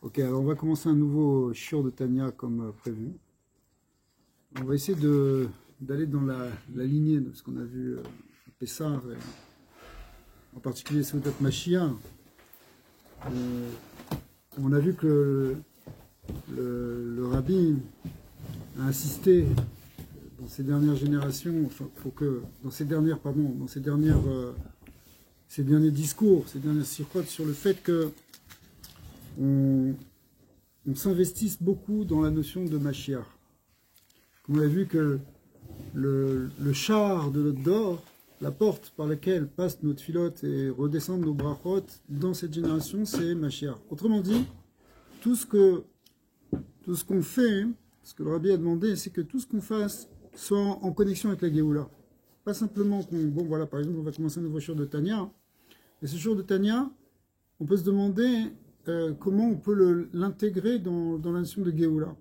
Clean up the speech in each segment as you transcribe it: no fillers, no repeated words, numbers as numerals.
Ok, alors on va commencer un nouveau shiur de Tanya comme prévu. On va essayer d'aller dans la lignée de ce qu'on a vu à Pessah, en particulier Seudat Mashiach. On a vu que le rabbi a insisté dans ces dernières générations, faut que dans ces derniers discours, ces dernières sirotes sur le fait que on s'investisse beaucoup dans la notion de Mashiach. On a vu que le char de l'Ot d'or, la porte par laquelle passent nos tfilotes et redescendent nos brachot dans cette génération, c'est Mashiach. Autrement dit, tout ce qu'on fait, ce que le rabbi a demandé, c'est que tout ce qu'on fasse soit en connexion avec la Géoula. Pas simplement bon voilà, par exemple, on va commencer un nouveau shiur de Tanya, et ce shiur de Tanya, on peut se demander comment on peut l'intégrer dans la notion de Géoula.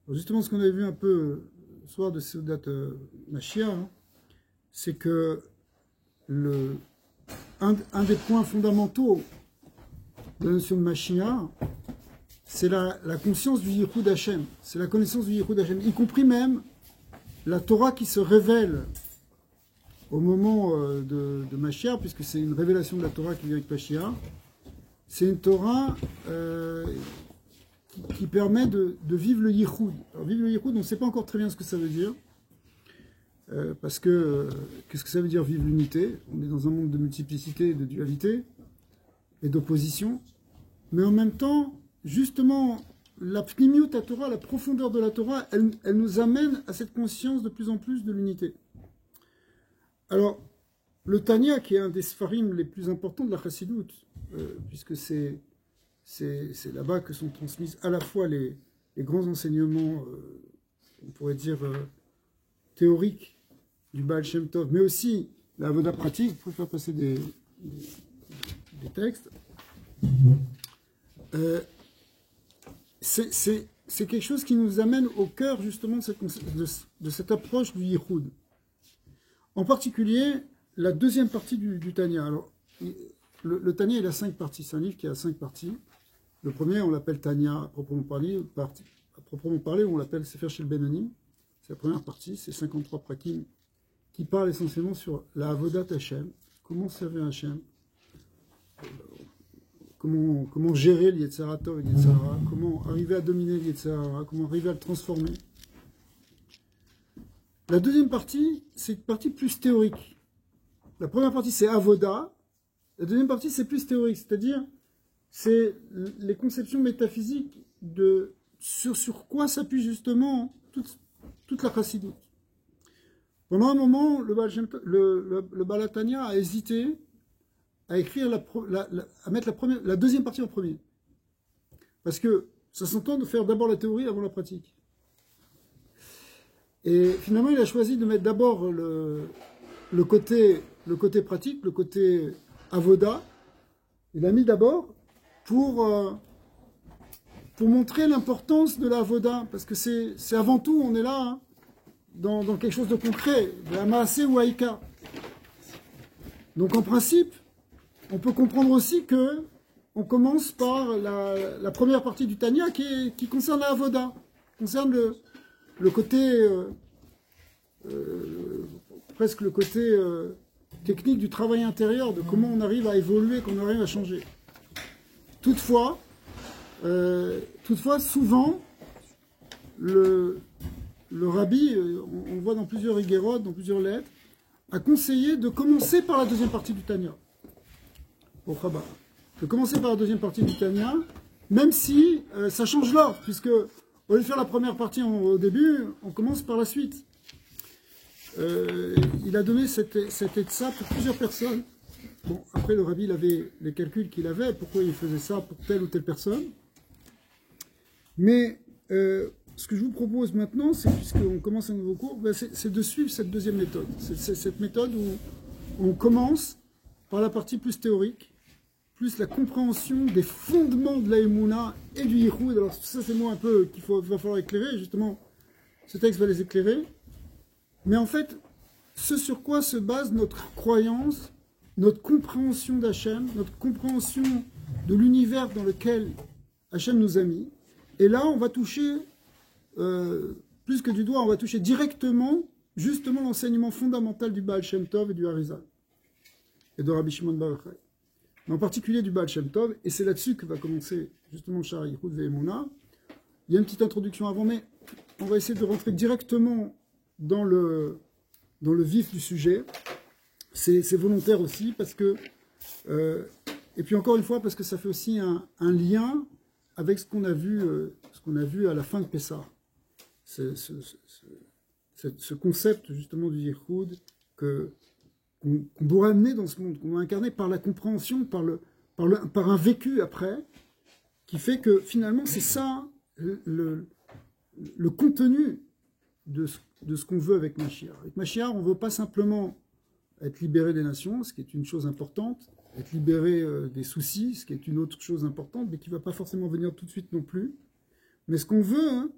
Alors justement, ce qu'on avait vu un peu le soir de Seudat Mashiach, hein, c'est que un des points fondamentaux de la notion de Mashiach, c'est la conscience du Yichud Hashem, c'est la connaissance du Yichud Hashem, y compris même la Torah qui se révèle au moment de Mashiach, puisque c'est une révélation de la Torah qui vient avec Mashiach. C'est une Torah qui permet de vivre le Yichud. Alors vivre le Yichud, on ne sait pas encore très bien ce que ça veut dire, parce que qu'est-ce que ça veut dire vivre l'unité? On est dans un monde de multiplicité, de dualité et d'opposition, mais en même temps, justement, la pnimiut à Torah, la profondeur de la Torah, elle nous amène à cette conscience de plus en plus de l'unité. Alors, le Tanya, qui est un des Sfarim les plus importants de la Chassidut, puisque c'est là-bas que sont transmises à la fois les grands enseignements, on pourrait dire, théoriques du Baal Shem Tov, mais aussi la avoda pratique. Il faut faire passer des textes. C'est quelque chose qui nous amène au cœur, justement, de cette approche du Yichud. En particulier, la deuxième partie du Tanya. Alors, le Tanya, il a 5 parties. C'est un livre qui a 5 parties. Le premier, on l'appelle Tanya à proprement parler, on l'appelle Sefer Shel Benonim. C'est la première partie, c'est 53 prakim qui parlent essentiellement sur la Avodat Hashem, comment servir Hashem, comment gérer le Yetzirah Tov et le Yetzirah Hara, comment arriver à dominer le Yetzirah Hara, comment arriver à le transformer. La deuxième partie, c'est une partie plus théorique. La première partie, c'est Avoda. La deuxième partie, c'est plus théorique, c'est-à-dire c'est les conceptions métaphysiques sur quoi s'appuie justement toute la Chassidut. Pendant un moment, le Baal HaTanya a hésité à écrire à mettre la deuxième partie en premier. Parce que ça s'entend de faire d'abord la théorie avant la pratique. Et finalement, il a choisi de mettre d'abord le côté pratique, le côté avoda. Il l'a mis d'abord pour montrer l'importance de la avoda, parce que c'est avant tout, on est là, hein, dans quelque chose de concret, de la maasé ou haïka. Donc en principe, on peut comprendre aussi que on commence par la première partie du Tanya qui concerne la avoda, concerne le côté, presque le côté technique du travail intérieur, de comment on arrive à évoluer, comment on arrive à changer. Toutefois, souvent, le rabbi, on le voit dans plusieurs Igérot, dans plusieurs lettres, a conseillé de commencer par la deuxième partie du Tanya. Au Chabad. De commencer par la deuxième partie du Tanya, même si ça change l'ordre, puisque au lieu de faire la première partie au début, on commence par la suite. Il a donné cet etza pour plusieurs personnes. Bon, après, le rabbi, il avait les calculs qu'il avait, pourquoi il faisait ça pour telle ou telle personne. Mais ce que je vous propose maintenant, c'est, puisqu'on commence un nouveau cours, c'est de suivre cette deuxième méthode. C'est cette méthode où on commence par la partie plus théorique, plus la compréhension des fondements de la Emouna et du Yichud. Alors ça, c'est moi un peu va falloir éclairer, justement, ce texte va les éclairer. Mais en fait, ce sur quoi se base notre croyance, notre compréhension d'Hachem, notre compréhension de l'univers dans lequel Hachem nous a mis. Et là, on va toucher, plus que du doigt, on va toucher directement, justement, l'enseignement fondamental du Baal Shem Tov et du Harizal, et de Rabbi Shimon Bar Yochai. Mais en particulier du Baal Shem Tov, et c'est là-dessus que va commencer, justement, Sha'ar Yichud Ve'emunah. Il y a une petite introduction avant, mais on va essayer de rentrer directement dans le vif du sujet. C'est volontaire aussi, parce que... et puis encore une fois, parce que ça fait aussi un lien avec ce qu'on a vu à la fin de Pessah. Ce concept justement du Yichud qu'on doit amener dans ce monde, qu'on doit incarner par la compréhension, par un vécu après, qui fait que finalement c'est ça le contenu de ce qu'on veut avec Mashiach. Avec Mashiach, on ne veut pas simplement être libéré des nations, ce qui est une chose importante, être libéré des soucis, ce qui est une autre chose importante, mais qui ne va pas forcément venir tout de suite non plus. Mais ce qu'on veut, hein,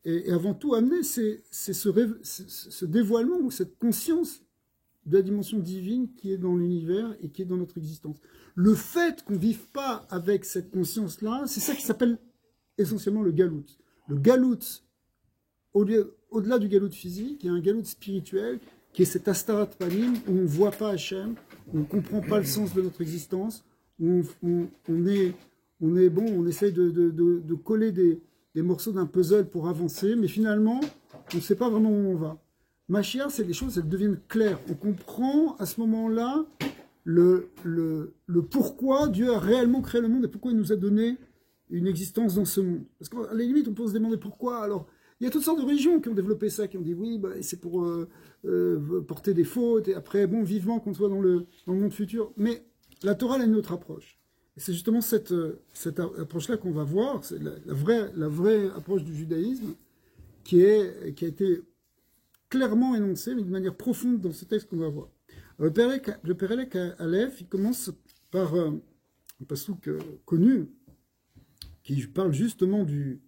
et avant tout amener, c'est ce dévoilement ou cette conscience de la dimension divine qui est dans l'univers et qui est dans notre existence. Le fait qu'on ne vive pas avec cette conscience-là, c'est ça qui s'appelle essentiellement le galout. Le galout, au-delà du galout physique, il y a un galout spirituel qui est cet astarat panim, où on ne voit pas Hachem, où on ne comprend pas le sens de notre existence, où on essaye de coller des morceaux d'un puzzle pour avancer, mais finalement, on ne sait pas vraiment où on va. Mashiach, c'est des choses, elles deviennent claires. On comprend à ce moment-là le pourquoi Dieu a réellement créé le monde et pourquoi il nous a donné une existence dans ce monde. Parce qu'à la limite, on peut se demander pourquoi. Alors, il y a toutes sortes de religions qui ont développé ça, qui ont dit oui, c'est pour porter des fautes, et après, bon, vivement qu'on soit dans le monde futur. Mais la Torah elle a une autre approche. Et c'est justement cette approche-là qu'on va voir, c'est la vraie approche du judaïsme, qui a été clairement énoncée, mais de manière profonde dans ce texte qu'on va voir. Alors, le Pérélec Aleph, il commence par un passouk connu, qui parle justement du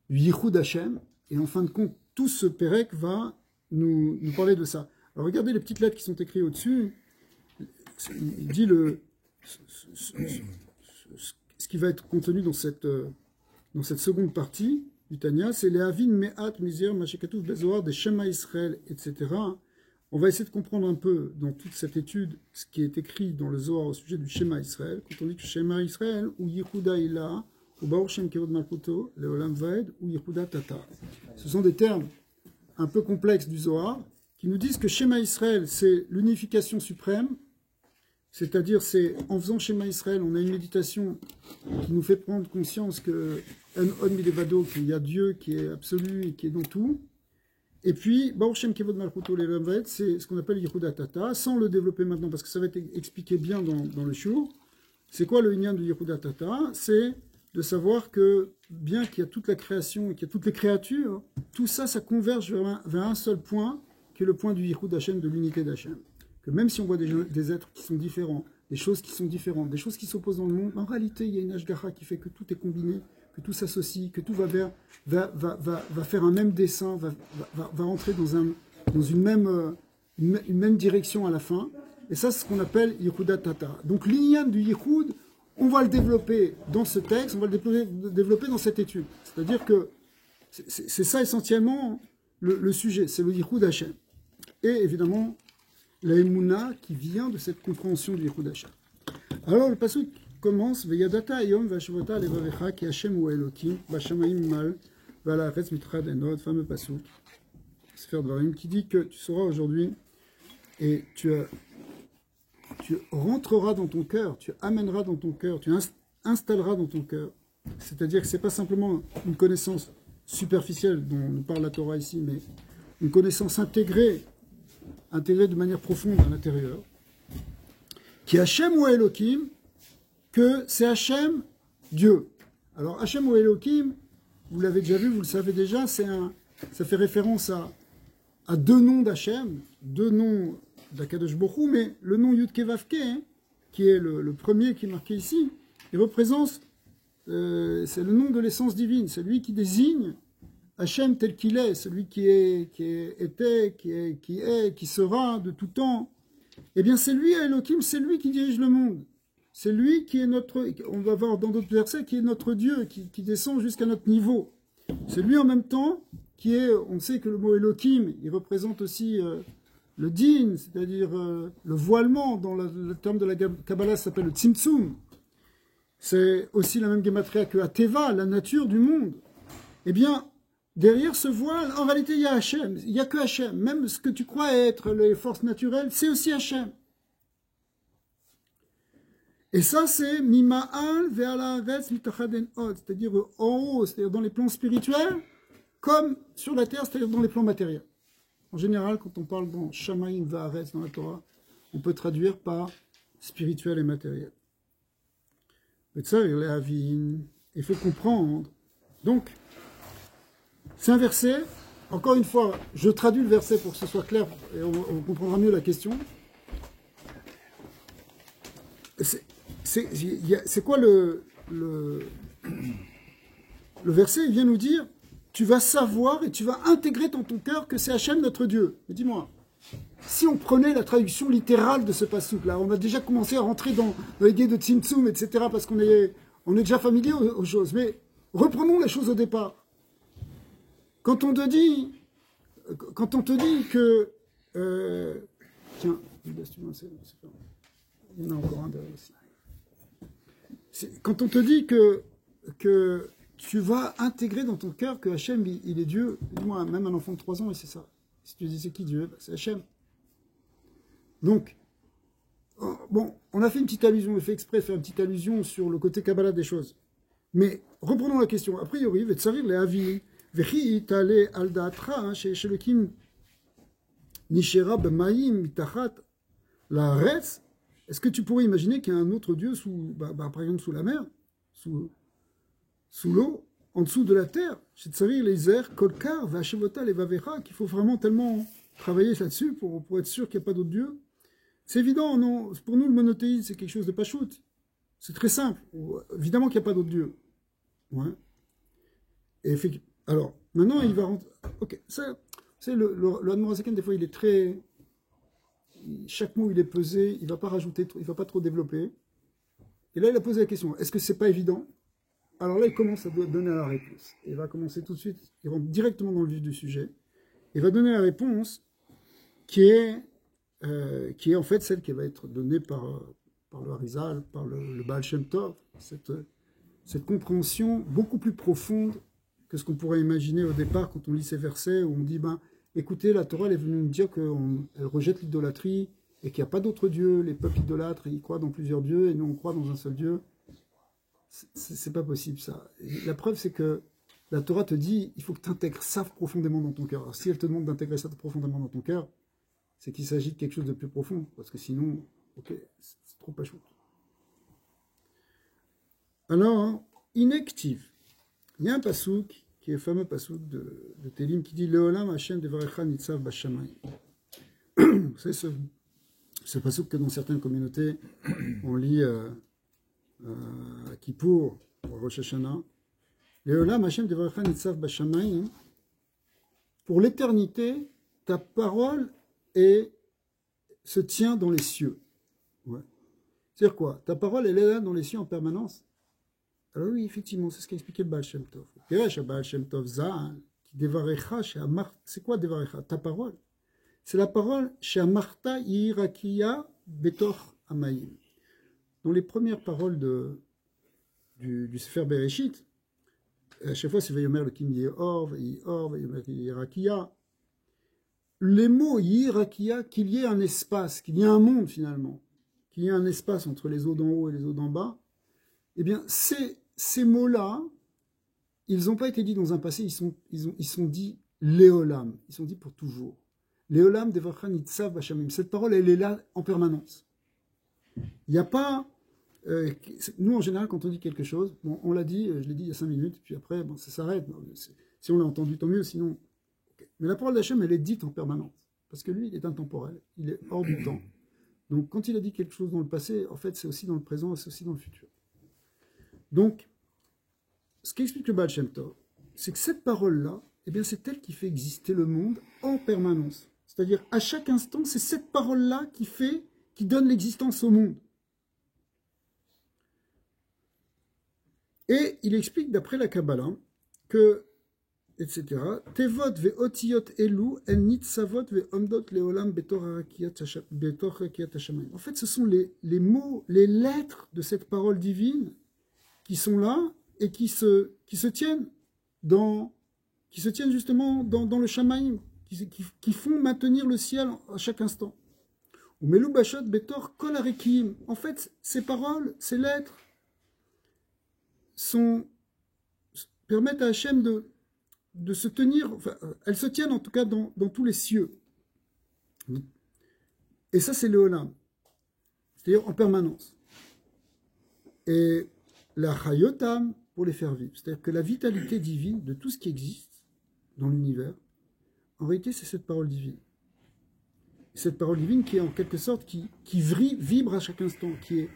Yichud Hashem, et en fin de compte, tout ce Pérec va nous parler de ça. Alors regardez les petites lettres qui sont écrites au-dessus, il dit ce qui va être contenu dans cette seconde partie du Tanya, c'est les Avin Me'at Mizir Mashekatouf Bezoar des Shema Israël, etc. On va essayer de comprendre un peu dans toute cette étude ce qui est écrit dans le Zohar au sujet du Shema Israël. Quand on dit que Shema Israël, ou Yehuda Ilah, ou Baruch Shem Kevod Malkuto, Leolam Vaed, ou Yehuda Tata. Ce sont des termes un peu complexes du Zohar qui nous disent que Shema Israël, c'est l'unification suprême, c'est-à-dire c'est en faisant Shema Israël, on a une méditation qui nous fait prendre conscience que qu'il y a Dieu qui est absolu et qui est dans tout. Et puis, Baruch Shem Kevod Malkuto Leolam Vaed, c'est ce qu'on appelle Yehuda Tata, sans le développer maintenant parce que ça va être expliqué bien dans le shiur. C'est quoi le Inyan de Yehuda Tata? C'est de savoir que, bien qu'il y a toute la création et qu'il y a toutes les créatures, tout ça, ça converge vers un seul point, qui est le point du Yichud Hashem, de l'unité d'Hashem. Que même si on voit des êtres qui sont différents, des choses qui sont différentes, des choses qui s'opposent dans le monde, en réalité, il y a une Ashgacha qui fait que tout est combiné, que tout s'associe, que tout va faire un même dessin, va rentrer dans une même direction à la fin. Et ça, c'est ce qu'on appelle Yichudat Tata. Donc, l'inyan du Yichud, on va le développer dans ce texte, on va le développer dans cette étude. C'est-à-dire que c'est ça essentiellement le sujet, c'est le Yichud Hashem. Et évidemment, la Emouna qui vient de cette compréhension du Yichud Hashem. Alors le pasuk commence Veyadata Yom Vashvota Levavecha Ki Hashem Hu Elokim Bashamayim Mal Valaretz Mitrad Enod, fameux pasuk, Sefer Dvarim, qui dit que tu sauras aujourd'hui et tu rentreras dans ton cœur, tu amèneras dans ton cœur, tu installeras dans ton cœur. C'est-à-dire que ce n'est pas simplement une connaissance superficielle dont nous parle la Torah ici, mais une connaissance intégrée de manière profonde à l'intérieur. Qui Hachem ou Elohim, que c'est Hachem, Dieu. Alors Hachem ou Elohim, vous l'avez déjà vu, vous le savez déjà, ça fait référence à deux noms d'Hachem, deux noms d'Akadosh Baruch Hu, mais le nom Yud Ke Vav Ke, qui est le premier qui est marqué ici, il représente, c'est le nom de l'essence divine, c'est lui qui désigne Hachem tel qu'il est, celui qui était, qui sera de tout temps. Eh bien c'est lui, Elohim, c'est lui qui dirige le monde. c'est lui qui est notre, on va voir dans d'autres versets, qui est notre Dieu, qui descend jusqu'à notre niveau. C'est lui en même temps qui est, on sait que le mot Elohim, il représente aussi le din, c'est-à-dire le voilement, dans le terme de la Kabbalah, ça s'appelle le tzimtzum. C'est aussi la même gematria que Ateva, la nature du monde. Eh bien, derrière ce voile, en réalité, il y a Hachem. Il n'y a que Hachem. Même ce que tu crois être les forces naturelles, c'est aussi Hachem. Et ça, c'est Mima'al ve'ala aretz mitachaden od, c'est-à-dire en haut, c'est-à-dire dans les plans spirituels, comme sur la terre, c'est-à-dire dans les plans matériels. En général, quand on parle dans Shamayim ve'aretz dans la Torah, on peut traduire par spirituel et matériel. Et ça, il faut comprendre. Donc, c'est un verset. Encore une fois, je traduis le verset pour que ce soit clair et on comprendra mieux la question. C'est quoi le verset? Il vient nous dire, tu vas savoir et tu vas intégrer dans ton cœur que c'est Hachem notre Dieu. Mais dis-moi, si on prenait la traduction littérale de ce passouk-là, on a déjà commencé à rentrer dans l'idée de Tzimtzum, etc., parce qu'on est déjà familier aux choses. Mais reprenons les choses au départ. Quand on te dit que... tiens, il y en a encore un derrière ici. Quand on te dit que tu vas intégrer dans ton cœur que Hachem, il est Dieu, dis-moi, même un enfant de 3 ans, il sait ça. Si tu dis c'est qui Dieu, c'est Hachem. Donc, bon, on a fait une petite allusion, on a fait exprès de faire une petite allusion sur le côté Kabbalah des choses. Mais reprenons la question. A priori, Vetsarir le Avi, Vechi itale al da'atra, chez le Kim, Nishera b'maim mitachat, la Retz. Est-ce que tu pourrais imaginer qu'il y a un autre Dieu, par exemple sous la mer, sous l'eau, en dessous de la terre, chez Tsarir, les airs, Kolkar, Vachevota, les Vavecha, qu'il faut vraiment tellement travailler là-dessus pour être sûr qu'il n'y a pas d'autre Dieu? C'est évident, non? Pour nous, le monothéisme, c'est quelque chose de pachout. C'est très simple. Évidemment qu'il n'y a pas d'autre Dieu. Ouais. Et alors, maintenant, il va rentrer. Ok, ça, c'est le Admorazaken, des fois, il est très. Chaque mot, il est pesé, il ne va pas rajouter, il ne va pas trop développer. Et là, il a posé la question, est-ce que c'est pas évident? Alors là, il commence à donner la réponse. Il va commencer tout de suite, il rentre directement dans le vif du sujet. Il va donner la réponse qui est en fait celle qui va être donnée par le Harizal, par le Baal Shem Tov, cette compréhension beaucoup plus profonde que ce qu'on pourrait imaginer au départ quand on lit ces versets où on dit, écoutez, la Torah elle est venue nous dire qu'elle rejette l'idolâtrie et qu'il n'y a pas d'autre Dieu, les peuples idolâtres, ils croient dans plusieurs dieux et nous on croit dans un seul Dieu. C'est pas possible ça. Et la preuve c'est que la Torah te dit, il faut que tu intègres ça profondément dans ton cœur. Alors si elle te demande d'intégrer ça profondément dans ton cœur, c'est qu'il s'agit de quelque chose de plus profond, parce que sinon, ok, c'est trop pas chaud. Alors, inactive. Il y a un pasouk, qui est le fameux pasouk de Télim, qui dit Leolam Hashem devarecha nitzav bashamayim. C'est ce pasouk que dans certaines communautés, on lit à Kippour, au Rosh Hashanah. Leolam Hashem devarecha nitzav bashamayim. Pour l'éternité, ta parole se tient dans les cieux. Ouais. C'est-à-dire quoi? Ta parole, elle est là dans les cieux en permanence. Alors oui, effectivement, c'est ce qu'a expliqué le Baal Shem Tov. Baal Shem Tov Zahal, qui devarecha, c'est quoi devarecha? Ta parole. C'est la parole chez Amarta Irakia Betor Amayim. Dans les premières paroles du Sefer Bereshit, à chaque fois c'est Vayomer le Kim Yeor, Vayomer Irakia. Les mots Yirakia, qu'il y ait un espace, qu'il y ait un monde finalement, qu'il y ait un espace entre les eaux d'en haut et les eaux d'en bas, eh bien ces mots-là, ils n'ont pas été dits dans un passé, ils sont dits Léolam, ils sont dits pour toujours. Léolam Devacha Nitzav Bashamim. Cette parole, elle est là en permanence. Il n'y a pas... nous, en général, quand on dit quelque chose, bon, on l'a dit, je l'ai dit il y a 5 minutes, puis après, bon, ça s'arrête. Si on l'a entendu, tant mieux, sinon... Mais la parole d'Hachem, elle est dite en permanence. Parce que lui, il est intemporel. Il est hors du temps. Donc, quand il a dit quelque chose dans le passé, en fait, c'est aussi dans le présent et c'est aussi dans le futur. Donc, ce qu'explique le Baal Shem Tov, c'est que cette parole-là, eh bien, c'est elle qui fait exister le monde en permanence. C'est-à-dire, à chaque instant, c'est cette parole-là qui donne l'existence au monde. Et il explique d'après la Kabbalah que, etc., Tevot ve'otiyot elu en nitzavot ve'omdot leolam betor rakiyat hashamayim. En fait, ce sont les mots, les lettres de cette parole divine qui sont là et qui se tiennent justement dans le Shamaim, qui font maintenir le ciel à chaque instant. Ou Melou Bashot Betor Kol Arekim. En fait, ces paroles, ces lettres, permettent à Hachem de se tenir, enfin, elles se tiennent en tout cas dans tous les cieux. Et ça, c'est le Olam, c'est-à-dire en permanence. Et la Chayotam, pour les faire vivre, c'est-à-dire que la vitalité divine de tout ce qui existe dans l'univers, en réalité, c'est cette parole divine. Cette parole divine qui est en quelque sorte, qui vibre à chaque instant, qui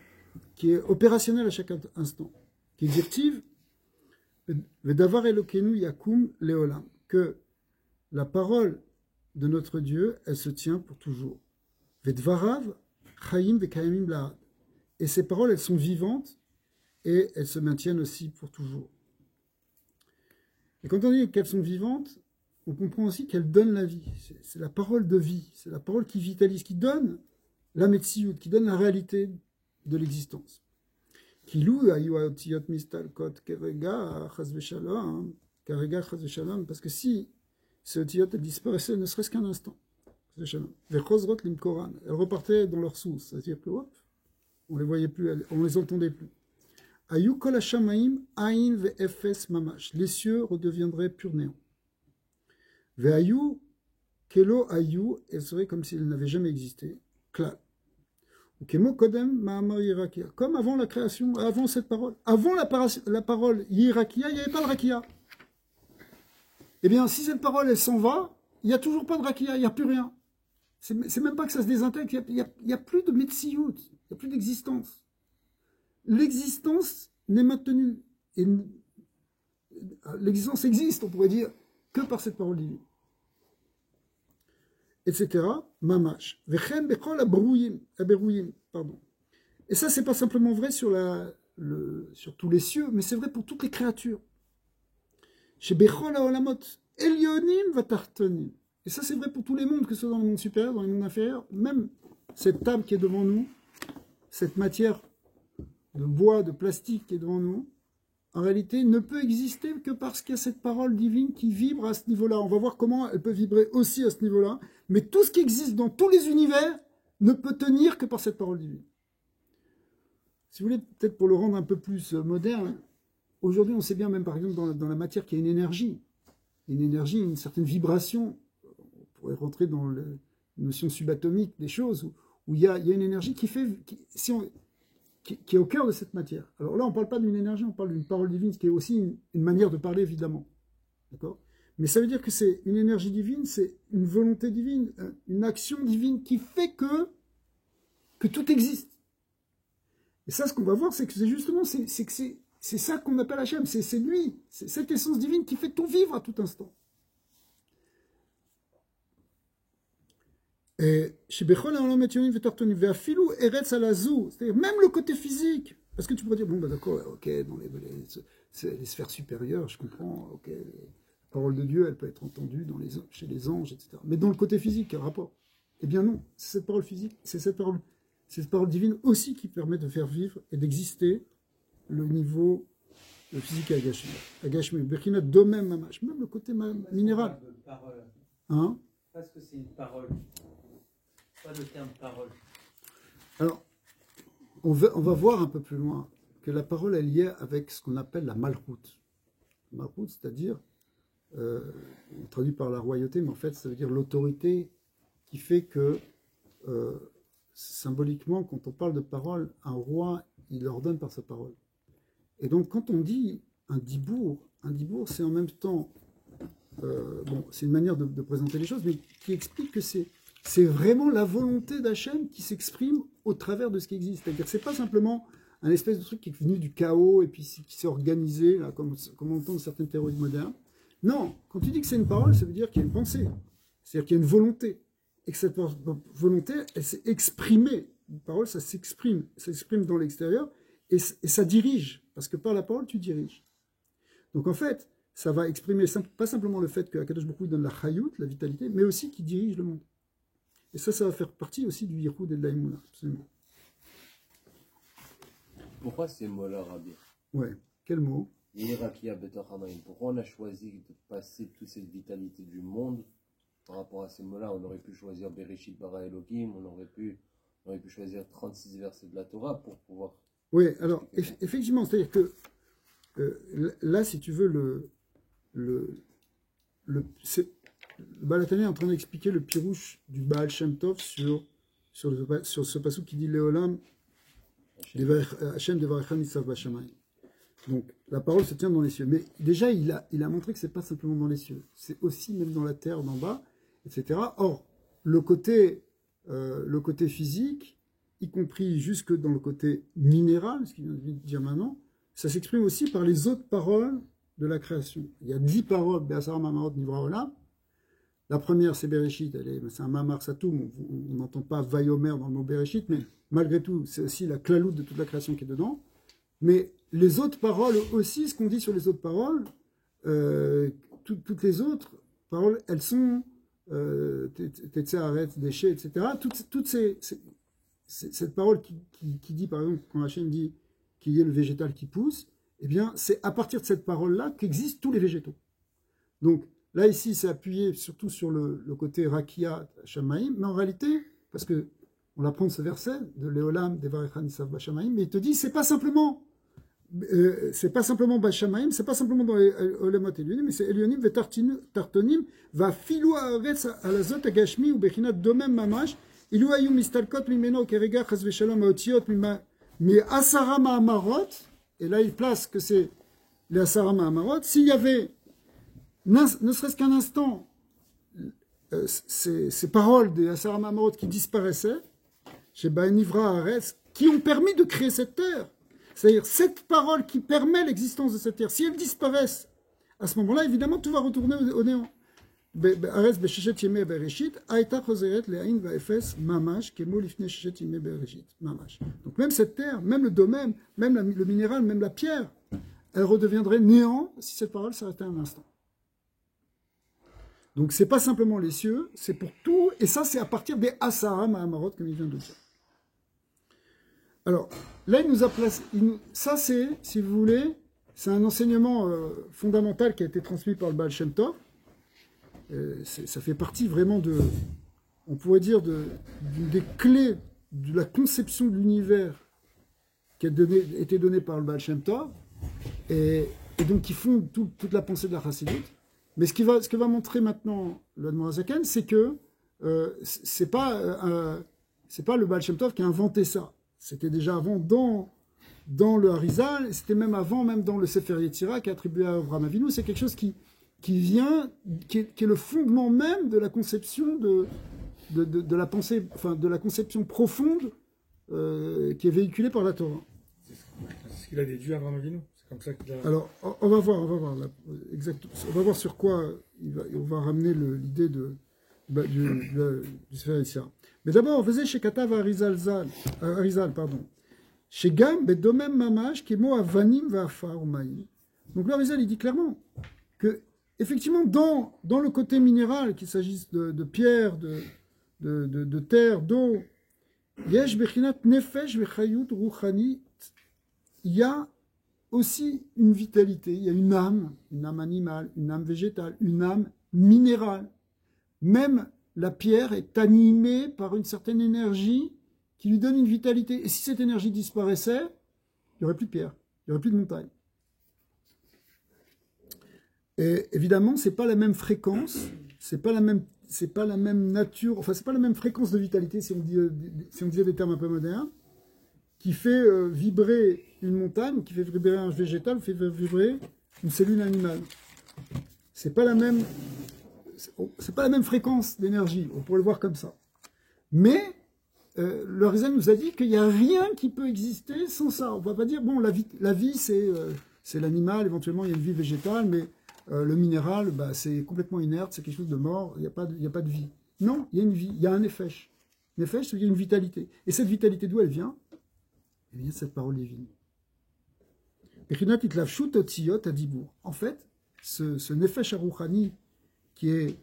est opérationnelle à chaque instant, qui est directive, Vedavar Elokenu Yakum Leolam, que la parole de notre Dieu, elle se tient pour toujours. Vedvarav Chaim Vekayamim Lahad. Et ces paroles, elles sont vivantes et elles se maintiennent aussi pour toujours. Et quand on dit qu'elles sont vivantes, on comprend aussi qu'elles donnent la vie. C'est la parole de vie, c'est la parole qui vitalise, qui donne la metsiout, qui donne la réalité de l'existence. Kilou ayuatiyot mistalkot kerega chas v'shalom, kerega chas v'shalom, parce que si ces otiyot disparaissaient ne serait-ce qu'un instant, v'chozrot limkoran, elles repartaient dans leur source, c'est-à-dire que hop, on les voyait plus, on les entendait plus. Ayu kol hashamaim ain ve'efes mamash, les cieux redeviendraient pur néant. Ve'ayu kelo ayu, elles seraient comme s'ils n'avaient jamais existé, klal. Comme avant la création, avant cette parole. Avant la parole Yirakia, il n'y avait pas de Rakia. Eh bien, si cette parole, elle s'en va, il n'y a toujours pas de Rakia, il n'y a plus rien. C'est même pas que ça se désintègre, il n'y a plus de Metsiout, il n'y a plus d'existence. L'existence n'est maintenue. Et l'existence existe, on pourrait dire, que par cette parole divine. Etc. Mamash. Vechem bechol aberouyim. Pardon. Et ça, c'est pas simplement vrai sur tous les cieux, mais c'est vrai pour toutes les créatures. Chez bechol haolamot elyonim vatartonim. Et ça, c'est vrai pour tous les mondes, que ce soit dans le monde supérieur, dans les mondes inférieurs. Même cette table qui est devant nous, cette matière de bois, de plastique qui est devant nous, en réalité, ne peut exister que parce qu'il y a cette parole divine qui vibre à ce niveau-là. On va voir comment elle peut vibrer aussi à ce niveau-là. Mais tout ce qui existe dans tous les univers ne peut tenir que par cette parole divine. Si vous voulez, peut-être pour le rendre un peu plus moderne, aujourd'hui, on sait bien, même par exemple, dans la matière, qu'il y a une énergie, une certaine vibration. On pourrait rentrer dans la notion subatomique des choses, où il y a une énergie qui fait... qui est au cœur de cette matière. Alors là, on ne parle pas d'une énergie, on parle d'une parole divine, ce qui est aussi une manière de parler, évidemment. D'accord ? Mais ça veut dire que c'est une énergie divine, c'est une volonté divine, une action divine qui fait que tout existe. Et ça, ce qu'on va voir, c'est que c'est justement, c'est ça qu'on appelle Hachem, c'est lui, c'est cette essence divine qui fait tout vivre à tout instant. C'est-à-dire même le côté physique, parce que tu pourrais dire, bon, bah d'accord, ok, dans les sphères supérieures, je comprends, ok, la parole de Dieu, elle peut être entendue chez les anges, etc. Mais dans le côté physique, quel rapport? Eh bien non, c'est cette parole physique, c'est cette parole divine aussi qui permet de faire vivre et d'exister le niveau physique à Agashmi. Berkina, Domem Mamash, même le côté minéral. Hein? Parce que c'est une parole. Pas le terme parole. Alors, on va voir un peu plus loin que la parole est liée avec ce qu'on appelle la malchoute. Malchoute, c'est-à-dire, on traduit par la royauté, mais en fait, ça veut dire l'autorité qui fait que, symboliquement, quand on parle de parole, un roi, il ordonne par sa parole. Et donc, quand on dit un dibour, c'est en même temps, c'est une manière de présenter les choses, mais qui explique que c'est vraiment la volonté d'Hachem qui s'exprime au travers de ce qui existe. C'est-à-dire que ce n'est pas simplement un espèce de truc qui est venu du chaos et puis qui s'est organisé, là, comme on entend dans certaines théories modernes. Non, quand tu dis que c'est une parole, ça veut dire qu'il y a une pensée. C'est-à-dire qu'il y a une volonté. Et que cette volonté, elle s'est exprimée. Une parole, ça s'exprime dans l'extérieur et ça dirige. parce que par la parole, tu diriges. Donc en fait, ça va exprimer pas simplement le fait que Akadosh Baruch Hu donne la chayut, la vitalité, mais aussi qu'il dirige le monde. Et ça va faire partie aussi du yichud et de l'aïmouna, absolument. Pourquoi ces mots-là, Rabbi? Ouais, quel mot? Pourquoi on a choisi de passer toute cette vitalité du monde par rapport à ces mots-là? On aurait pu choisir Bereshit bara Elohim, on aurait pu choisir 36 versets de la Torah pour pouvoir... Oui, alors, effectivement, c'est-à-dire que là, si tu veux, le Baal HaTanya est en train d'expliquer le pirouche du Baal Shem Tov sur ce passage qui dit Léolam, Hachem Devarecha Nitzav Bashamayim. Donc, la parole se tient dans les cieux. Mais déjà, il a montré que ce n'est pas simplement dans les cieux, c'est aussi même dans la terre, d'en bas, etc. Or, le côté physique, y compris jusque dans le côté minéral, ce qu'il vient de dire maintenant, ça s'exprime aussi par les autres paroles de la création. Il y a 10 paroles, Be'asara Mamarot Nivra Olam. La première, c'est Bereshit, c'est un Mamar Satoum, on n'entend pas Vayomer dans le mot Bereshit, mais malgré tout, c'est aussi la claloute de toute la création qui est dedans. Mais les autres paroles aussi, ce qu'on dit sur les autres paroles, toutes les autres paroles, elles sont Tetseharet, déchets, etc. Toutes cette parole qui dit, par exemple, quand Hachem dit qu'il y ait le végétal qui pousse, eh bien, c'est à partir de cette parole-là qu'existent tous les végétaux. Donc, là, ici, c'est appuyé surtout sur le côté Rakia Shamaim, mais en réalité, parce que on apprend ce verset de Léolam, Devarecha Nitzav Bashamayim, mais il te dit, c'est pas simplement Bashamayim, c'est pas simplement dans les Olemot Elyonim, mais c'est Elyonim Vetartonim, va filou haaretz alazot agashmi ou bechinat domem mamash, ilu ayu mistalkot mimeno kerega chas veshalom haotiot mi asara ma'amarot, et là il place que c'est les asara ma'amarot, s'il y avait ne serait-ce qu'un instant ces paroles des asara ma'amarot qui disparaissaient, chez Ba'enivra Haaretz, qui ont permis de créer cette terre. C'est-à-dire, cette parole qui permet l'existence de cette terre, si elles disparaissent, à ce moment-là, évidemment, tout va retourner au néant. Donc même cette terre, même le domaine, même le minéral, même la pierre, elle redeviendrait néant si cette parole s'arrêtait un instant. Donc c'est pas simplement les cieux, c'est pour tout, et ça c'est à partir des Asara Mahamarot, comme il vient de dire. Alors, là, il nous a placé. Ça, c'est, si vous voulez, c'est un enseignement fondamental qui a été transmis par le Baal Shem Tov. Ça fait partie vraiment on pourrait dire, des clés de la conception de l'univers qui a été donnée par le Baal Shem Tov, et donc qui font toute la pensée de la Chassidut. Mais ce que va montrer maintenant le Admor HaZaken, c'est que c'est pas le Baal Shem Tov qui a inventé ça. C'était déjà avant dans le Harizal, et c'était même avant, même dans le Sefer Yetzira qui est attribué à Avraham Avinu. C'est quelque chose qui vient, qui est le fondement même de la conception de la pensée, enfin de la conception profonde qui est véhiculée par la Torah. C'est ce qu'il a déduit à Avraham Avinu. C'est comme ça qu'il a... Alors, on va voir là, exactement. On va voir sur quoi on va ramener l'idée du Sefer Yetzira. Mais d'abord, on faisait chez Katav Harizal, pardon. Chez Gam, Bedomem Mamash, qui est mot Avanim Vafar Umaïm. Donc là, Harizal, il dit clairement que, effectivement, dans le côté minéral, qu'il s'agisse de pierre, de terre, d'eau, Yesh Bechinat Nefesh Vechayut Ruchani, il y a aussi une vitalité, il y a une âme animale, une âme végétale, une âme minérale. Même la pierre est animée par une certaine énergie qui lui donne une vitalité. Et si cette énergie disparaissait, il n'y aurait plus de pierre, il n'y aurait plus de montagne. Et évidemment, ce n'est pas la même fréquence, c'est pas la même nature, enfin, c'est pas la même fréquence de vitalité, si on disait des termes un peu modernes, qui fait vibrer une montagne, qui fait vibrer un végétal, fait vibrer une cellule animale. C'est pas la même fréquence d'énergie, on pourrait le voir comme ça. Mais le Harizal nous a dit qu'il n'y a rien qui peut exister sans ça. On ne va pas dire, bon, la vie c'est l'animal, éventuellement il y a une vie végétale, mais le minéral, c'est complètement inerte, c'est quelque chose de mort, il n'y a pas de vie. Non, il y a une vie, il y a un nefesh. Nefesh, c'est qu'il y a une vitalité. Et cette vitalité, d'où elle vient? Elle vient de cette parole divine. En fait, ce Nefesh Arouchani, qui est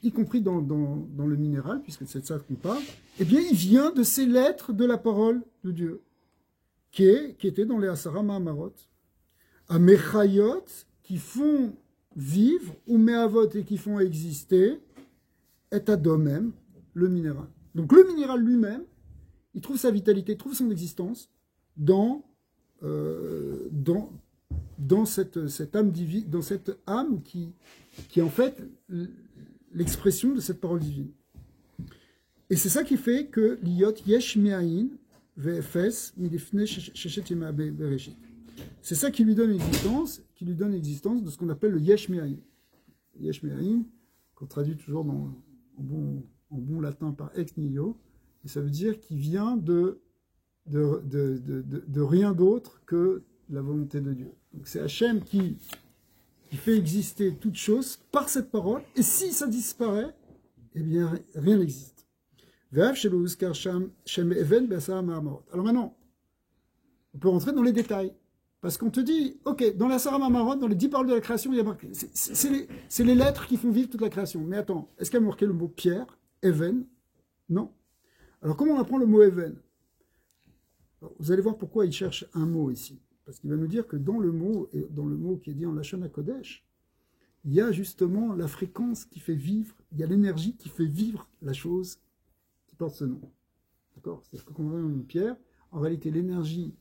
y compris dans le minéral, puisque c'est de ça qu'on parle, eh bien, il vient de ces lettres de la parole de Dieu, qui étaient dans les Asara Mahamarot, à Mechayot, qui font vivre, ou Mehavot, et qui font exister, et Adomem, le minéral. Donc le minéral lui-même, il trouve sa vitalité, trouve son existence dans cette âme divine, dans cette âme qui est en fait l'expression de cette parole divine. Et c'est ça qui fait que l'iyot yesh me'ayin ve'efes midifne sheshet yema bereshit. C'est ça qui lui donne existence de ce qu'on appelle le yesh me'ayin. Yesh me'ayin, qu'on traduit toujours en bon latin par ex nihilo, et ça veut dire qu'il vient de rien d'autre que la volonté de Dieu. Donc c'est Hachem qui fait exister toute chose par cette parole, et si ça disparaît, eh bien rien n'existe. Alors maintenant, on peut rentrer dans les détails, parce qu'on te dit, ok, dans la Sarah Mamarot, dans les 10 paroles de la création, il y a marqué, c'est les lettres qui font vivre toute la création. Mais attends, est-ce qu'il y a marqué le mot pierre, Even? Non. Alors comment on apprend le mot Even? Alors, vous allez voir pourquoi il cherche un mot ici. Parce qu'il va nous dire que dans le mot qui est dit en Lachon HaKodesh, il y a justement la fréquence qui fait vivre, il y a l'énergie qui fait vivre la chose qui porte ce nom. D'accord? C'est-à-dire que quand on regarde une pierre, en réalité l'énergie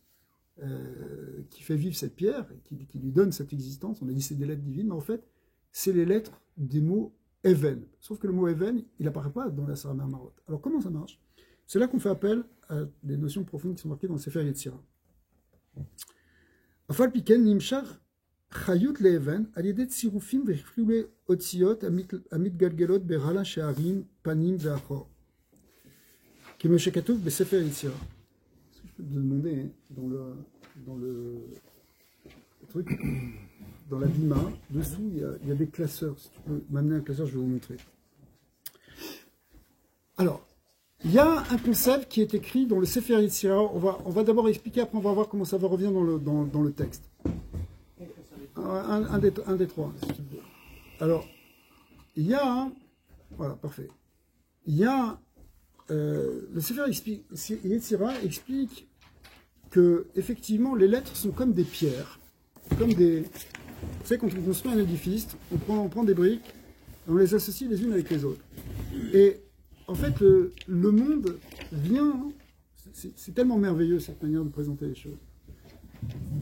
qui fait vivre cette pierre, qui lui donne cette existence, on a dit c'est des lettres divines, mais en fait, c'est les lettres des mots Even. Sauf que le mot Even, il n'apparaît pas dans la Sarah Mamarot. Alors comment ça marche? C'est là qu'on fait appel à des notions profondes qui sont marquées dans le Sefer Yetzira. Afal piken nimshach chayut le'even al yedei tzirufim vechilei otziot amit galgelot berala she'arim panim ve'achor comme shekatuv beSefer Yetzira. Est-ce que je peux te demander dans le truc, dans la bima, dessous il y a des classeurs. Si tu peux m'amener un classeur, je vais vous montrer. Alors, il y a un concept qui est écrit dans le Sefer Yetzira. On va d'abord expliquer, après on va voir comment ça va revenir dans le texte. Un des trois. Alors, il y a... Voilà, parfait. Il y a... le Sefer Yetzira explique que, effectivement, les lettres sont comme des pierres. Comme des... Vous savez, quand on construit un édifice, on prend des briques, et on les associe les unes avec les autres. Et en fait, le monde vient, c'est tellement merveilleux cette manière de présenter les choses.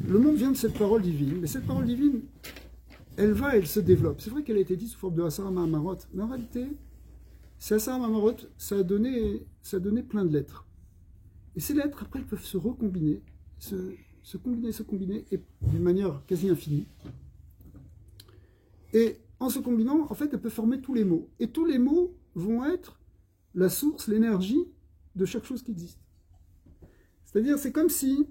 Le monde vient de cette parole divine, mais cette parole divine, elle se développe. C'est vrai qu'elle a été dite sous forme de Asara Mahamarot, mais en réalité, ces Asara Mahamarot, ça a donné plein de lettres. Et ces lettres, après, elles peuvent se recombiner, se combiner, et d'une manière quasi infinie. Et en se combinant, en fait, elles peuvent former tous les mots. Et tous les mots vont être la source, l'énergie de chaque chose qui existe. C'est-à-dire, c'est comme si,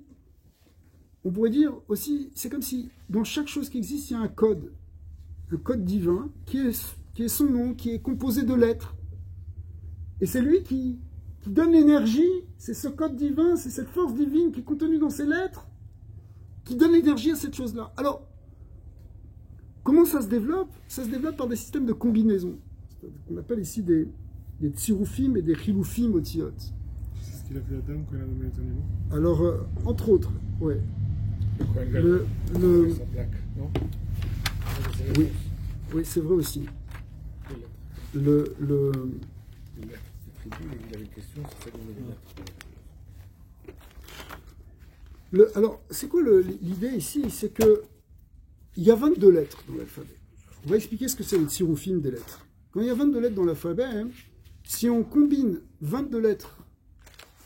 on pourrait dire aussi, c'est comme si dans chaque chose qui existe, il y a un code divin qui est son nom, qui est composé de lettres. Et c'est lui qui donne l'énergie, c'est ce code divin, c'est cette force divine qui est contenue dans ces lettres, qui donne l'énergie à cette chose-là. Alors, comment ça se développe? Ça se développe par des systèmes de combinaison. On appelle ici des tsiroufim et des chiloufim au tiot. C'est ce qu'il a fait Adam quand il a nommé les animaux. Alors, entre autres, ouais. Sa plaque, non? Oui, c'est vrai aussi. Il avait une question, c'est ça qu'on avait dit. Alors, c'est quoi l'idée ici? C'est que il y a 22 lettres dans l'alphabet. On va expliquer ce que c'est le tsiroufim des lettres. Quand il y a 22 lettres dans l'alphabet, si on combine 22 lettres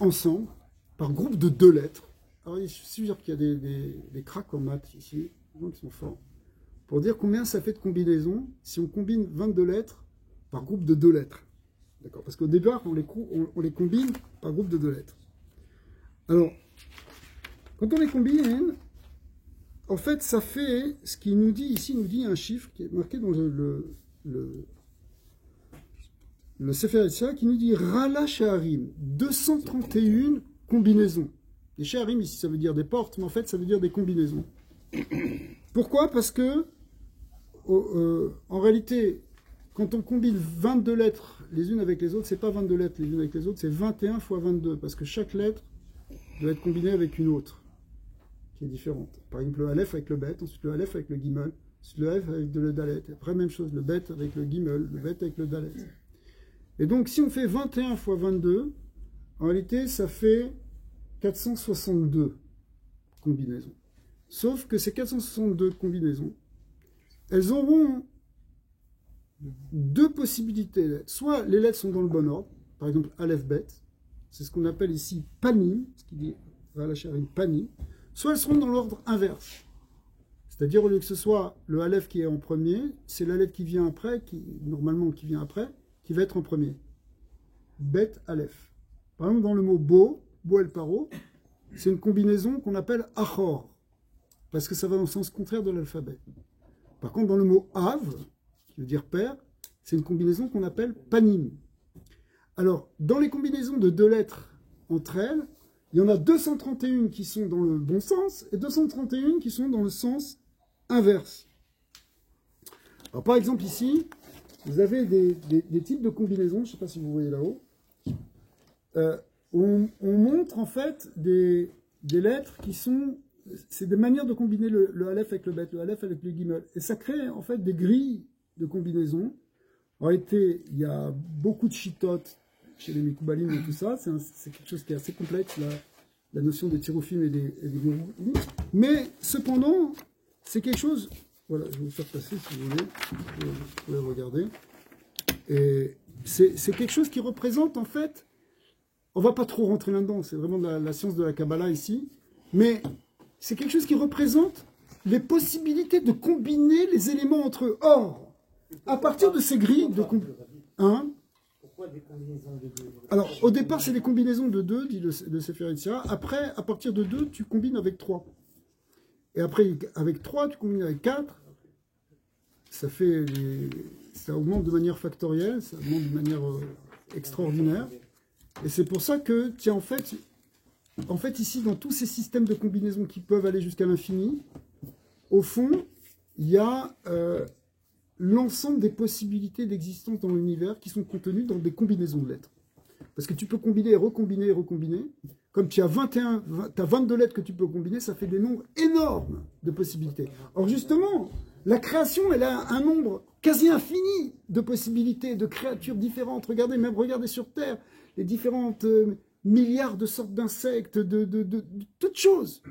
ensemble, par groupe de 2 lettres, alors il suffit de dire qu'il y a des cracks en maths ici, des gens qui sont forts, pour dire combien ça fait de combinaisons si on combine 22 lettres par groupe de 2 lettres. D'accord? Parce qu'au départ, on les combine par groupe de 2 lettres. Alors, quand on les combine, en fait, ça fait ce qu'il nous dit ici, il nous dit un chiffre qui est marqué dans le Sefer Yetzira qui nous dit Rala Sheharim, 231 combinaisons. Les Sheharim ici, ça veut dire des portes, mais en fait, ça veut dire des combinaisons. Pourquoi? Parce que, en réalité, quand on combine 22 lettres les unes avec les autres, c'est pas 22 lettres les unes avec les autres, c'est 21 fois 22, parce que chaque lettre doit être combinée avec une autre, qui est différente. Par exemple, le Aleph avec le Bet, ensuite le Aleph avec le Gimel, ensuite le Aleph avec le Dalet, après même chose, le Bet avec le Gimel, le Bet avec le Dalet. Et donc, si on fait 21 fois 22, en réalité, ça fait 462 combinaisons. Sauf que ces 462 combinaisons, elles auront deux possibilités. Soit les lettres sont dans le bon ordre, par exemple Aleph Bet, c'est ce qu'on appelle ici panim, ce qui dit va lâcher une panim, soit elles seront dans l'ordre inverse. C'est-à-dire au lieu que ce soit le Aleph qui est en premier, c'est la lettre qui vient après, normalement qui vient après, qui va être en premier. Bet Aleph. Par exemple, dans le mot Bo el Paro, c'est une combinaison qu'on appelle Achor, parce que ça va dans le sens contraire de l'alphabet. Par contre, dans le mot Av, qui veut dire père, c'est une combinaison qu'on appelle Panim. Alors, dans les combinaisons de deux lettres entre elles, il y en a 231 qui sont dans le bon sens et 231 qui sont dans le sens inverse. Alors, par exemple, ici, vous avez des types de combinaisons, je ne sais pas si vous voyez là-haut, on montre en fait des lettres qui sont... C'est des manières de combiner le Aleph avec le Bet, le Aleph avec le Gimel. Et ça crée en fait des grilles de combinaisons. En réalité, il y a beaucoup de chitotes chez les Mikoubalim et tout ça. C'est quelque chose qui est assez complexe, la notion des tiroufim et des gourous. Mais cependant, c'est quelque chose... Voilà, je vais vous faire passer si vous voulez. Vous pouvez regarder. Et c'est quelque chose qui représente en fait... On ne va pas trop rentrer là-dedans, c'est vraiment de la science de la Kabbalah ici. Mais... c'est quelque chose qui représente les possibilités de combiner les éléments entre eux. Or, à partir de ces grilles de combinaisons... Pourquoi des combinaisons de deux? Alors, au départ, c'est des combinaisons de 2, dit le Sefer Yetzirah. Après, à partir de 2, tu combines avec 3. Et après, avec 3, tu combines avec 4. Ça augmente de manière factorielle, ça augmente de manière extraordinaire. Et c'est pour ça que, tiens, en fait, ici, dans tous ces systèmes de combinaisons qui peuvent aller jusqu'à l'infini, au fond, il y a l'ensemble des possibilités d'existence dans l'univers qui sont contenues dans des combinaisons de lettres. Parce que tu peux combiner et recombiner et recombiner. Comme tu as 22 lettres que tu peux combiner, ça fait des nombres énormes de possibilités. Or, justement, la création, elle a un nombre quasi infini de possibilités, de créatures différentes. Regardez sur Terre, les différentes... milliards de sortes d'insectes, de toutes choses.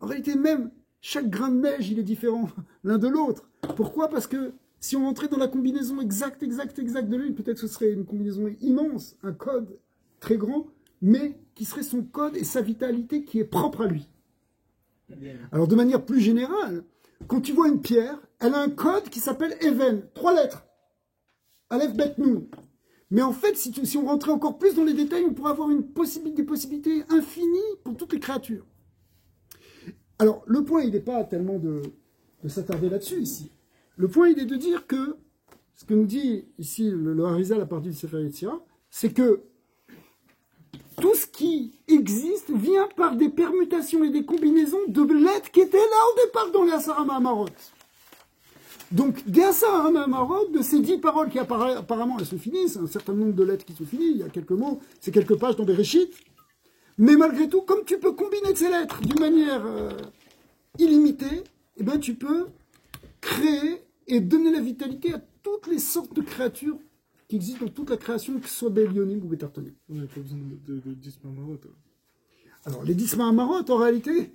En réalité, même chaque grain de neige, il est différent l'un de l'autre. Pourquoi? Parce que si on entrait dans la combinaison exacte de l'une, peut-être ce serait une combinaison immense, un code très grand, mais qui serait son code et sa vitalité qui est propre à lui. Alors, de manière plus générale, quand tu vois une pierre, elle a un code qui s'appelle Even, 3 lettres. Aleph, Bet, Nun. Mais en fait, si on rentrait encore plus dans les détails, on pourrait avoir des possibilités infinies pour toutes les créatures. Alors, le point, il n'est pas tellement de s'attarder là-dessus, ici. Le point, il est de dire que, ce que nous dit ici le Harizal à partir du Sefer Yetzirah, c'est que tout ce qui existe vient par des permutations et des combinaisons de lettres qui étaient là au départ dans les Asara Mahamarot. Donc, des Asara Mahamarot, de ces 10 paroles qui apparemment elles se finissent, un certain nombre de lettres qui se finissent, il y a quelques mots, c'est quelques pages dans Bereshit, mais malgré tout, comme tu peux combiner ces lettres d'une manière illimitée, eh ben, tu peux créer et donner la vitalité à toutes les sortes de créatures qui existent dans toute la création, que ce soit Bélionim ou Bétartonim. On n'a pas besoin de 10 Mamarot. Alors, les 10 Mahamarot, en réalité,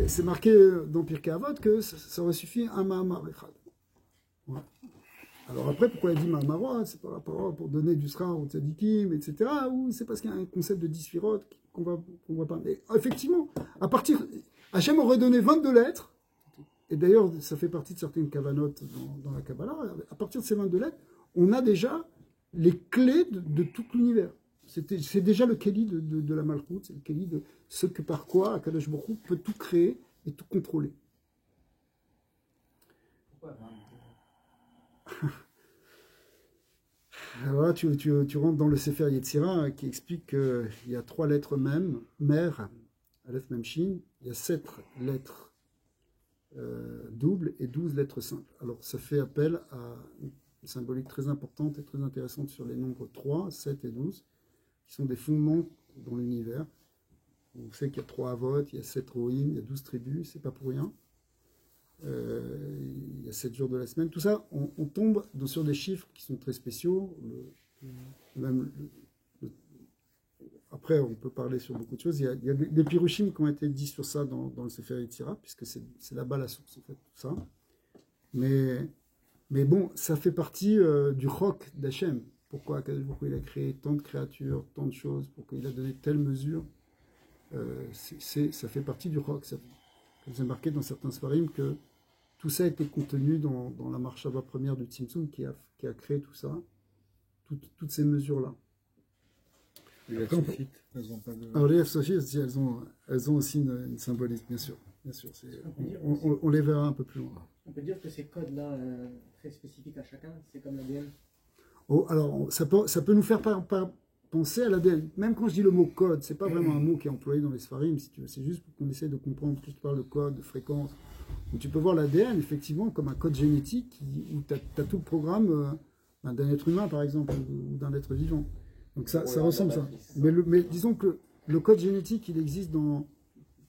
c'est marqué dans Pirkei Avot que ça aurait suffi un Mahamar Echad. Ouais. Alors après, pourquoi il dit Mahamarot? C'est par rapport pour donner du Srar aux Tzadikim, etc. Ou c'est parce qu'il y a un concept de 10 Sfirot qu'on voit pas. Mais effectivement, Hachem aurait donné 22 lettres, et d'ailleurs, ça fait partie de certaines Kavanot dans la Kabbalah. À partir de ces 22 lettres, on a déjà les clés de tout l'univers. C'est déjà le Keli de la Malchut, c'est le Keli de ce que par quoi Akadosh Baruch Hu peut tout créer et tout contrôler. Pourquoi Alors là, tu rentres dans le Sefer Yetzirah qui explique qu'il y a 3 lettres même, Mère, Aleph Mem Shin, il y a 7 lettres doubles et 12 lettres simples. Alors ça fait appel à une symbolique très importante et très intéressante sur les nombres 3, 7 et 12, qui sont des fondements dans l'univers. On sait qu'il y a 3 Avot, il y a 7 Rohim, il y a 12 tribus, c'est pas pour rien. Il y a 7 jours de la semaine. Tout ça, on tombe sur des chiffres qui sont très spéciaux. Après, on peut parler sur beaucoup de choses. Il y a des pirushim qui ont été dits sur ça dans le Sefer Yetzira, puisque c'est là-bas la source, en fait, tout ça. Mais bon, ça fait partie du chok d'Hachem. Pourquoi il a créé tant de créatures, tant de choses, pourquoi il a donné telle mesure. Ça fait partie du chok. C'est marqué dans certains svarim que tout ça a été contenu dans la marchava première du Tzimtzum qui a créé tout ça, toutes ces mesures-là. Les Sophites, elles n'ont pas de... Alors les Sophites, elles ont aussi une symbolique, bien sûr. On les verra un peu plus loin. On peut dire que ces codes-là, très spécifiques à chacun, c'est comme l'ADN. Oh, alors, ça peut nous faire penser à l'ADN. Même quand je dis le mot code, c'est pas vraiment un mot qui est employé dans les Sfarim, si tu veux. C'est juste pour qu'on essaie de comprendre. Plus tu parles de code, de fréquence. Donc, tu peux voir l'ADN, effectivement, comme un code génétique où tu as tout le programme d'un être humain, par exemple, ou d'un être vivant. Donc, ça ressemble à ça. Mais disons que le code génétique, il existe, on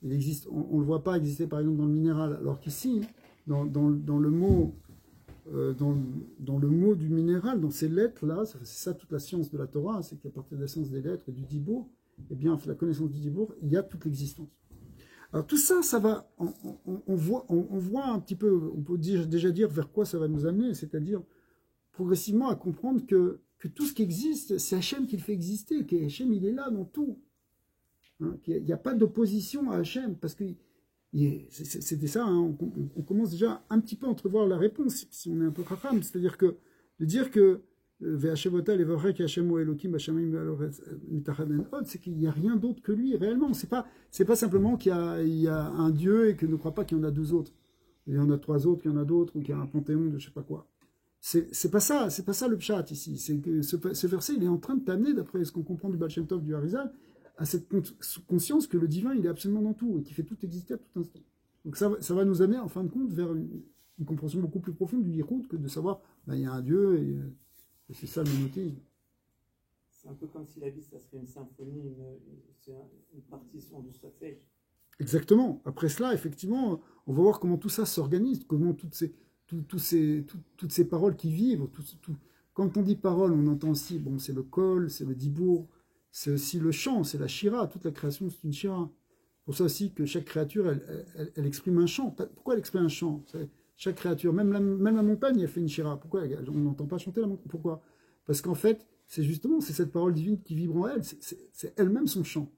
ne le voit pas exister, par exemple, dans le minéral. Alors qu'ici, dans le mot... dans le mot du minéral, dans ces lettres-là, c'est ça toute la science de la Torah, c'est qu'à partir de la science des lettres et du dibour, eh bien, la connaissance du dibour, il y a toute l'existence. Alors tout ça, ça va, on voit un petit peu, on peut déjà dire vers quoi ça va nous amener, c'est-à-dire progressivement à comprendre que tout ce qui existe, c'est Hachem qui le fait exister, que Hachem, il est là dans tout. Hein, qu'il n'y a pas d'opposition à Hachem, parce que c'était ça, hein, on commence déjà un petit peu à entrevoir la réponse, si on est un peu chacham, c'est-à-dire que de dire que c'est qu'il n'y a rien d'autre que lui, réellement. C'est pas simplement qu'il y a un Dieu et que ne croit pas qu'il y en a 2 autres. Il y en a 3 autres, qu'il y en a d'autres, ou qu'il y a un panthéon de je sais pas quoi. C'est pas ça le pshat ici. C'est que ce verset, il est en train de t'amener, d'après ce qu'on comprend du Baal Shem Tov, du Harizal, à cette conscience que le divin, il est absolument dans tout, et qui fait tout exister à tout instant. Donc ça va nous amener, en fin de compte, vers une compréhension beaucoup plus profonde du Yichud que de savoir, il y a un Dieu, et c'est ça le monothéisme. C'est un peu comme si la vie, ça serait une symphonie, une partition du solfège. Exactement. Après cela, effectivement, on va voir comment tout ça s'organise, comment toutes ces paroles qui vivent. Quand on dit parole, on entend aussi, bon, c'est le kol, c'est le dibour, c'est aussi le chant, c'est la shira. Toute la création, c'est une shira. Pour ça aussi que chaque créature, elle exprime un chant. Pourquoi elle exprime un chant? Chaque créature, même la montagne, elle fait une shira. Pourquoi on n'entend pas chanter la montagne? Pourquoi? Parce qu'en fait, c'est cette parole divine qui vibre en elle. C'est elle-même son chant.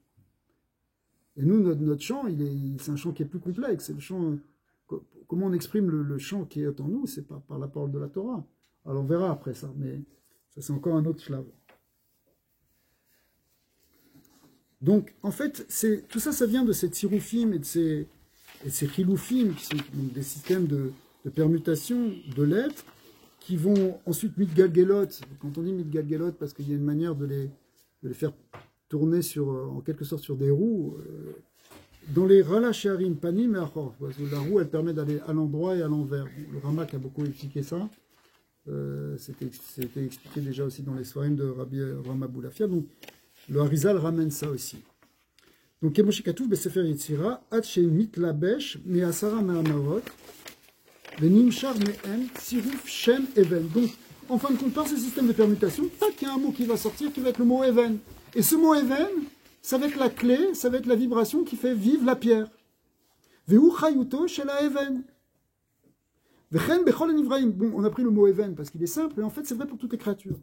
Et nous, notre chant, c'est un chant qui est plus complexe. C'est le chant. Comment on exprime le chant qui est en nous? C'est par la parole de la Torah. Alors on verra après ça, mais ça c'est encore un autre shlav. Donc, en fait, tout ça, ça vient de ces tsiroufim et de ces chiloufim, qui sont donc des systèmes de permutation de lettres, qui vont ensuite mitgalgelot. Quand on dit mitgalgelot, parce qu'il y a une manière de les faire tourner en quelque sorte sur des roues, dans les ralacharim panim et achor, parce que la roue, elle permet d'aller à l'endroit et à l'envers. Le Ramak a beaucoup expliqué ça. C'était expliqué déjà aussi dans les soirées de Rabbi Avraham Aboulafia. Donc, le Harizal ramène ça aussi. Donc, Kemoshe Katouf, Besefer Yetzira, Ad mitlabesh, Me'asara Me'amarot, Ve'nimshar Me'en, Siruf, Shem, Even. Donc, en fin de compte, par ce système de permutation, il y a un mot qui va sortir qui va être le mot Even. Et ce mot Even, ça va être la clé, ça va être la vibration qui fait vivre la pierre. Ve'u chayuto shela Even. Ve'chen bechol enivraim. Bon, on a pris le mot Even parce qu'il est simple, mais en fait, c'est vrai pour toutes les créatures.